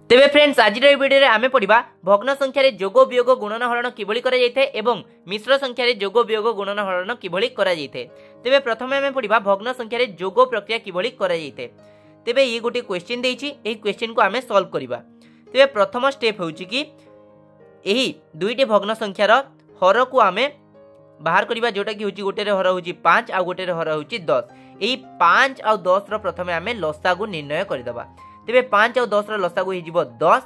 तेबे फ्रेंड्स आज वीडियो रे आमे पढ़िबा भग्न संख्या रे जोग वियोग गुणन हरण किभली करा जायथे एवं मिश्र संख्या रे जोग वियोग गुणन हरण किभली करा जायथे। तेबे प्रथमे आमे पढ़िबा भग्न संख्या रे जोग प्रक्रिया किभली करा जायथे। तेबे ये गोटे क्वेश्चन देइछि, एही क्वेश्चन को आमे सॉल्व करबा। तेबे प्रथम स्टेप होउछि कि एही दुईटी भग्न संख्या रो हर को आमे बाहर करबा, जोटा कि होउछि गोटे रे हर होउछि 5 आ गोटे रे हर होउछि 10। एही 5 आ 10 रो प्रथमे आमे लसागु निर्णय करदबा। तेबे 5 और 10 लसागु हिजिबो 10।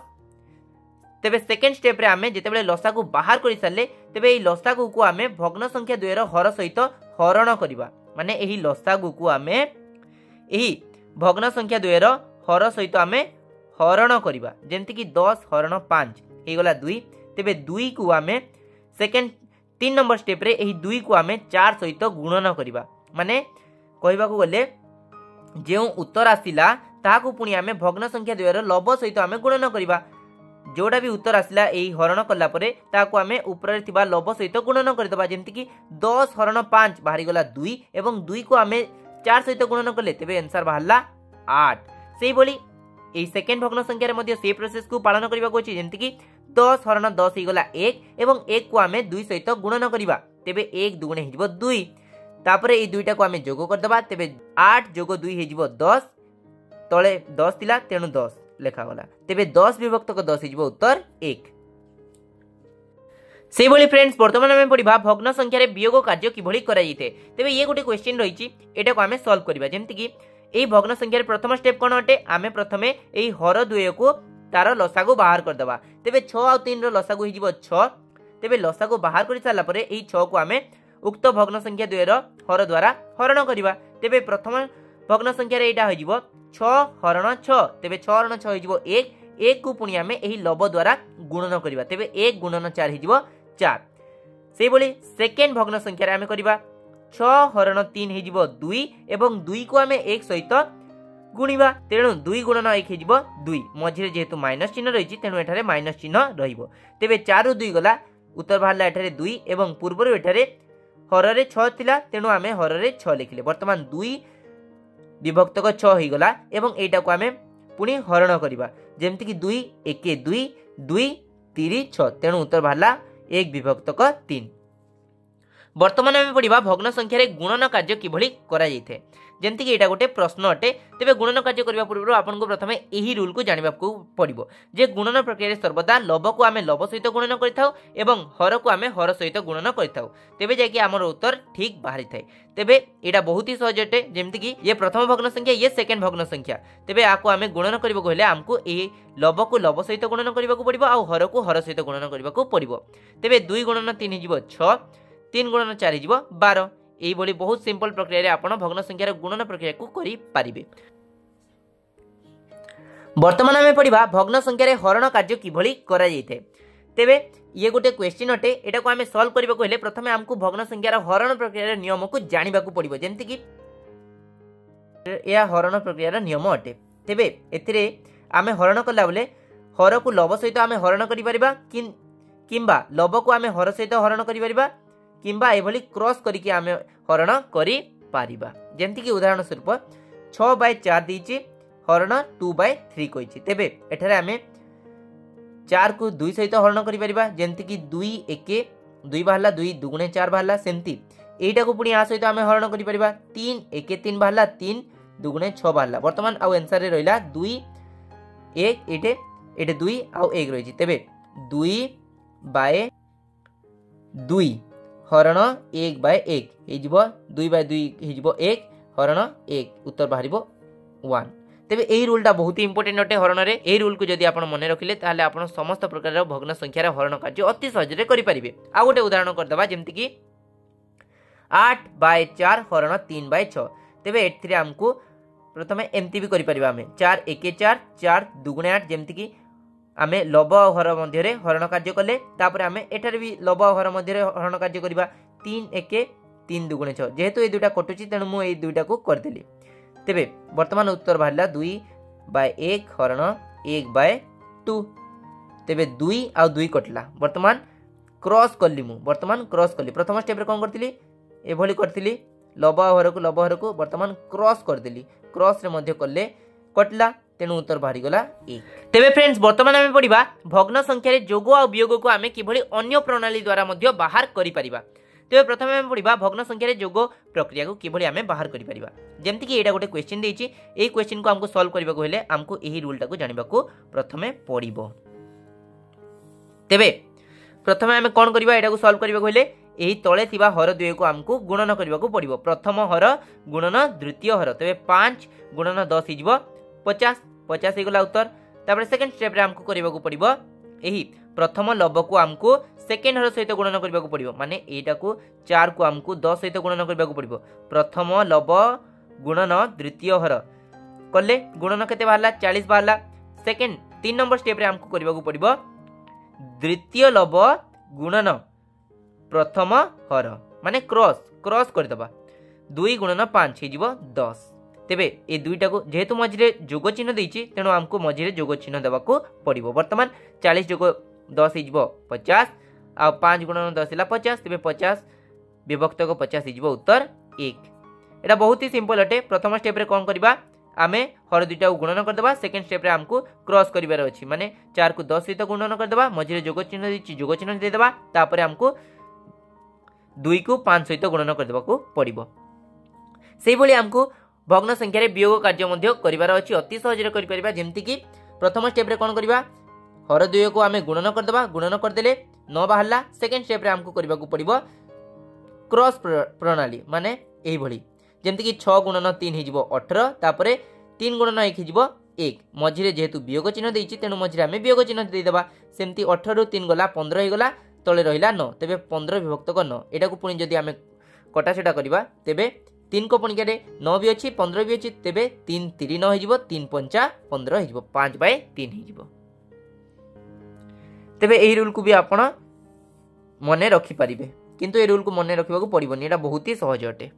तेबे सेकेंड स्टेप रे आमे जेतेबेले लसागु बाहर करि सारले तेबे एही लसागु को आमे भग्न संख्या 2 रो हर सहित हरण करिबा। माने एही लसागु को आमे एही भग्न संख्या 2 रो हर सहित आमे हरण करिबा। जेंति कि 10 हरण 5 हे गला 2। तेबे 2 को आमे सेकेंड 3 नंबर स्टेप रे एही 2 को आमे 4 सहित गुणन करिबा। माने कहबा को गले जेउ उत्तर आसिला ताकू पुणी आमे भग्न संख्या 2 रो लब सहित आमे गुणन करिबा। जोड़ा भी उत्तर आसिला एही हरण कला परे ताकू आमे ऊपर रे थिबा लब सहित गुणन करदबा। जेंति कि 10 हरण 5 बाहरी गला 2 एवं 2 को आमे 4 सहित गुणन करले तेबे आंसर बाहरला 8। सेही बोली एही सेकेंड भग्न संख्या रे मध्ये से प्रोसेस को पालन करिबा को अछि। जेंति कि 10 हरण 10 ही गला 1 एवं 1 को आमे 2 सहित गुणन करिबा। तेबे 1 दुगुणे हिजबो 2। तापरे ए दुईटा को आमे जोग करदबा। तेबे 8 जोग 2 हिजबो 10। तले 10 थिला तेणु 10 लेखा गला। तेबे 10 विभक्त 10 हिजबो उत्तर 1। से बोली फ्रेंड्स वर्तमान आमे पढिबा भग्न संख्या रे वियोग कार्य किभली करा जायते। तेबे ये गोटे क्वेश्चन रहिछि, एटा को आमे सॉल्व करिबा। जेंति कि एही भग्न संख्या रे प्रथम स्टेप कोन अटे, आमे प्रथमे एही हर 2 को तार लसागु बाहर करदबा। तेबे 6 और 3 रो लसागु हिजबो 6। तेबे लसागु बाहर करि सारला परे एही 6 को आमे उक्त भग्न संख्या 2 रो हर द्वारा हरण करिबा। तेबे प्रथम भग्न संख्या रे एटा होइजिबो 6 हरण 6। तेबे 6 हरण 6 हिजिबो 1। 1 को पुणी आमे एही लब द्वारा गुणन करिबा। तेबे 1 गुणन 4 हिजिबो 4। सेही बोली सेकेंड भग्न संख्या रे आमे करिबा 6 हरण 3 हिजिबो 2 एवं 2 को आमे 1 सहित गुणिबा। तेणु 2 गुणन 1 हिजिबो 2। मझिरे जेहेतु माइनस चिन्ह रहिछि तेणु एठारे माइनस चिन्ह रहिबो। तेबे 4 रु 2 गला उत्तर बाहरला एठारे 2 एवं पूर्वरु एठारे हर रे 6 थिला तेणु आमे हर रे 6 लिखिले। वर्तमान 2 विभक्तक 6 ही गला एवं एटा को आमे पुणी हरण करिबा। जेमति कि 2 1 2 2 3 6 तेणु उत्तर बाहरला 1 विभक्तक 3। वर्तमान आमे पढिबा भग्न संख्या रे गुणन कार्य किभली करा जायथे। जेमति कि एटा गोटे प्रश्न अटे। तेबे गुणन कार्य करबा पूर्व आपन को प्रथमे एही रूल को जानिबा को पड़िबो जे गुणन प्रक्रिया रे सर्वदा लब को आमे लब सहित गुणन करिथाउ एवं हर को आमे हर सहित गुणन करिथाउ। तेबे जाय कि हमर उत्तर ठीक बाहरी थाए। तेबे एटा बहुत ही सहज अटे। जेमति कि ये प्रथम भग्न संख्या, ये सेकंड भग्न संख्या। तेबे आको आमे गुणन करबो कहले हमको ए लब को लब सहित गुणन करबा को पड़िबो आ हर को हर सहित गुणन करबा को पड़िबो। तेबे 2 गुणन 3 हिजिबो 6, 3 गुणन 4 हिजिबो 12। एही बोली बहुत सिंपल प्रक्रिया रे आपण भग्न संख्या रे गुणन प्रक्रिया को करि पारिबे। वर्तमान आमे पढिबा भग्न संख्या रे हरण कार्य किभली करा जायथे। तेबे ये गोटे क्वेश्चन अटे। एटा को आमे सॉल्व करबा कहले प्रथमे हमको भग्न संख्या रे हरण प्रक्रिया रे नियम को जानिबा को पड़िबो। जेंति कि या हरण प्रक्रिया रे नियम अटे। तेबे एथिरे आमे हरण कला बेले हर को लब सहित आमे हरण करि परिबा किंबा लब को आमे हर सहित हरण करि परिबा किंबा एभली क्रॉस करिकि आमे हरण करि पारिबा। जेंति कि उदाहरण स्वरूप 6/4 दीची हरण 2/3 कहिछि। तेबे एठारे आमे 4 को 2 सहित हरण करि परिबा। जेंति कि 2 1 2 बाहला 2 दुगुणे 4 बाहला। सेमति एटा को पुणी आ सहित आमे हरण करि परिबा। 3 1 3 बाहला 3 दुगुणे 6 बाहला। वर्तमान आ आंसर रे रहिला 2 1 एटे 2 आ 1 रहिछि। तेबे 2/2 हरण 1/1 हिजिबो 2/2 हिजिबो 1 हरण 1 उत्तर बाहरिबो 1। तेबे एही रूलटा बहुत ही इंपोर्टेंट अटे हरण रे। एही रूल को जदि आपण मने रखिले ताले आपण समस्त प्रकार रो भग्न संख्या रे हरण कार्य अति सहज रे करि परिबे। आ गोटे उदाहरण कर दबा जेमति कि 8/4 हरण 3/6। तेबे एथिरे हमकु प्रथमे एमती भी करि परिबा। हमें 4 1 4 4 दुगुणे 8 जेमति कि आमे लब हर मध्य रे हरण कार्य कले। तापर आमे एठारे भी लब हर मध्य रे हरण कार्य करिबा। 3 1 3 दुगुणे 6 जेहेतु ए दुटा कटुची तेणु मु ए दुटा को कर देली। तेबे वर्तमान उत्तर बाहरला 2/1 हरण 1/2। तेबे 2 आ 2 कटला। वर्तमान क्रॉस करली मु। वर्तमान क्रॉस करली। प्रथम स्टेप रे कोन करतिली एभली करतिली लब हर को वर्तमान क्रॉस कर देली। क्रॉस रे मध्य करले कटला। तेणु उत्तर बाहरी गला 1। तेबे फ्रेंड्स वर्तमान आमे पढिबा भग्न संख्या रे जोग आ वियोग को आमे किभली अन्य प्रणाली द्वारा मध्य बाहर करि परिबा। तेबे प्रथमे आमे पढिबा भग्न संख्या रे जोग प्रक्रिया को किभली आमे बाहर करि परिबा। जेमति कि एटा गोटे क्वेश्चन देछि, एई क्वेश्चन को हमको सॉल्व करबा को हेले हमको एही रूल टाको जानिबा को प्रथमे पडिबो। तेबे प्रथमे आमे कोन करबा, एटा को सॉल्व करबा को हेले एही तळे थिबा हर 2 को हमको गुणन करबा को पडिबो। प्रथम हर गुणन द्वितीय हर, तेबे 5 गुणन 10 हिजबो 50 50 हे गला उत्तर। तापर सेकंड स्टेप रे हमको करबा को पडिबो एही प्रथम लब को हमको सेकंड हर सहित गुणन करबा को पडिबो, माने एटा को 4 को हमको 10 सहित गुणन करबा को पडिबो। प्रथम लब गुणन द्वितीय हर कले गुणन केते बाहरला 40 बाहरला। सेकंड 3 नंबर स्टेप रे हमको करबा को पडिबो द्वितीय लब गुणन प्रथम हर, माने क्रॉस कर दबा 2 गुणन 5 हिजिबो 10। तेबे ए दुईटा को जेहेतु मझिरे जोग चिन्ह देछि तेणु हमको मझिरे जोग चिन्ह देबा को पडिबो। वर्तमान 40 जोग 10 हिजिबो 50 आ 5 गुणन 10 हिला 50, तेबे 50 विभक्त को 50 हिजिबो उत्तर 1। एटा बहुत ही सिंपल अटे। प्रथम स्टेप रे कोन करबा, आमे हर दुईटा को गुणन कर देबा। सेकंड स्टेप रे हमको क्रॉस करिवार अछि, माने 4 को 10 सहित गुणन कर देबा, मझिरे जोग चिन्ह देछि जोग चिन्ह दे देबा, तापर हमको 2 को 5 सहित गुणन कर देबा को पडिबो। सेहि भली हमको भग्न संख्या रे वियोग कार्य मध्य करिवार अछि, अति सहज रे करि परिबा। जेमति कि प्रथम स्टेप रे कोन करबा, हर 2 को आमे गुणन कर देबा, गुणन कर देले 9 बाहरला। सेकंड स्टेप रे हमको करबा को पडिबो क्रॉस प्रणाली, माने एही भली जेमति कि 6 गुणन 3 हिजिबो 18, तापरे 3 गुणन 1 हिजिबो 1। मझिरे जेहेतु वियोग चिन्ह देछि तेनु मझिरे आमे वियोग चिन्ह दे देबा। सेमति 18 रु 3 गला 15 हे गला, तळे रहिला 9, तेबे 15 विभक्त को 9। एटा को पुनी जदी आमे कटाछटा करबा तेबे 3 को पुनी के 9 भी अछि 15 भी अछि, तेबे 3 3 9 हिजिबो 3 5 15 हिजिबो 5/3 हिजिबो। तेबे एही रूल को भी आपण मने रखि परिबे, किंतु ए रूल को मने रखिबा को पडिबोनी, एटा बहुत ही सहज अटे।